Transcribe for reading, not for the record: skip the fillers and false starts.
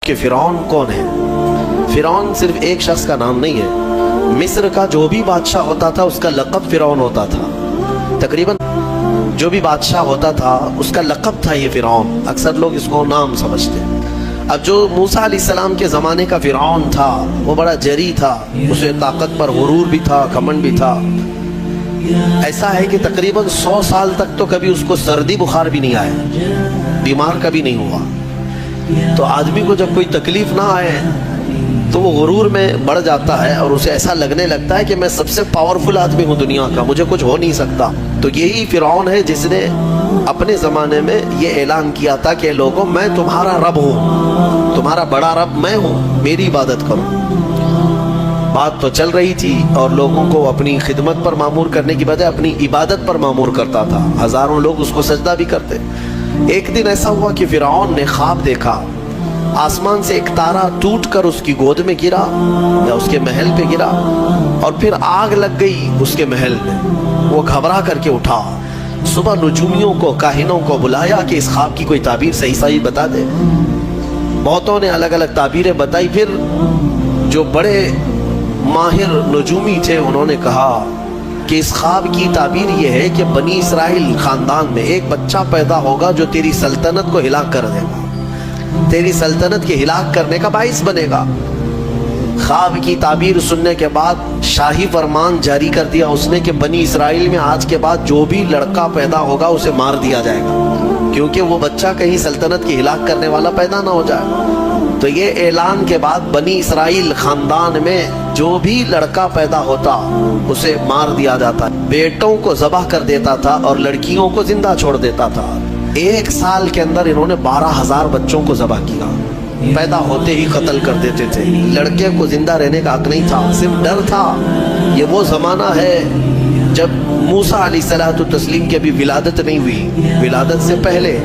کہ فرعون کون ہے۔ فرعون صرف ایک شخص کا نام نہیں ہے، مصر کا جو بھی بادشاہ ہوتا تھا اس کا لقب فرعون ہوتا تھا۔ تقریباً جو بھی بادشاہ ہوتا تھا اس کا لقب تھا یہ فرعون، اکثر لوگ اس کو نام سمجھتے۔ اب جو موسیٰ علیہ السلام کے زمانے کا فرعون تھا وہ بڑا جری تھا، اسے طاقت پر غرور بھی تھا، گھمنڈ بھی تھا۔ ایسا ہے کہ تقریباً 100 سال تک تو کبھی اس کو سردی بخار بھی نہیں آیا، بیمار کبھی نہیں ہوا۔ تو آدمی کو جب کوئی تکلیف نہ آئے تو وہ غرور میں بڑھ جاتا ہے اور اسے ایسا لگنے لگتا ہے کہ میں سب سے پاورفل آدمی ہوں دنیا کا، مجھے کچھ ہو نہیں سکتا۔ تو یہی فرعون ہے جس نے اپنے زمانے میں یہ اعلان کیا تھا کہ لوگوں میں تمہارا رب ہوں، تمہارا بڑا رب میں ہوں، میری عبادت کرو۔ بات تو چل رہی تھی اور لوگوں کو اپنی خدمت پر معمور کرنے کی بجائے اپنی عبادت پر معمور کرتا تھا، ہزاروں لوگ اس کو سجدہ بھی کرتے۔ ایک دن ایسا ہوا کہ فرعون نے خواب دیکھا، آسمان سے ایک تارا ٹوٹ کر اس کی گود میں گرا یا اس کے محل پہ گرا اور پھر آگ لگ گئی اس کے محل میں۔ وہ گھبرا کر کے اٹھا، صبح نجومیوں کو، کاہنوں کو بلایا کہ اس خواب کی کوئی تعبیر صحیح بتا دے۔ بہتوں نے الگ الگ تعبیریں بتائی، پھر جو بڑے ماہر نجومی تھے انہوں نے کہا کہ اس خواب کی تعبیر یہ ہے کہ بنی اسرائیل خاندان میں ایک بچہ پیدا ہوگا جو تیری سلطنت کو ہلاک کر دے گا، تیری سلطنت کے ہلاک کرنے کا باعث بنے گا۔ خواب کی تعبیر سننے کے بعد شاہی فرمان جاری کر دیا اس نے کہ بنی اسرائیل میں آج کے بعد جو بھی لڑکا پیدا ہوگا اسے مار دیا جائے گا، کیونکہ وہ بچہ کہیں سلطنت کی ہلاک کرنے والا پیدا نہ ہو جائے۔ تو یہ اعلان کے بعد بنی اسرائیل خاندان میں جو بھی لڑکا پیدا ہوتا اسے مار دیا جاتا، بیٹوں کو ذبح کر دیتا تھا اور لڑکیوں کو زندہ چھوڑ دیتا تھا۔ 1 سال کے اندر انہوں نے 12,000 بچوں کو ذبح کیا، پیدا ہوتے ہی قتل کر دیتے تھے۔ لڑکے کو زندہ رہنے کا حق نہیں تھا، صرف ڈر تھا۔ یہ وہ زمانہ ہے جب موسیٰ علیہ السلام کے ابھی ولادت نہیں ہوئی، ولادت سے پہلے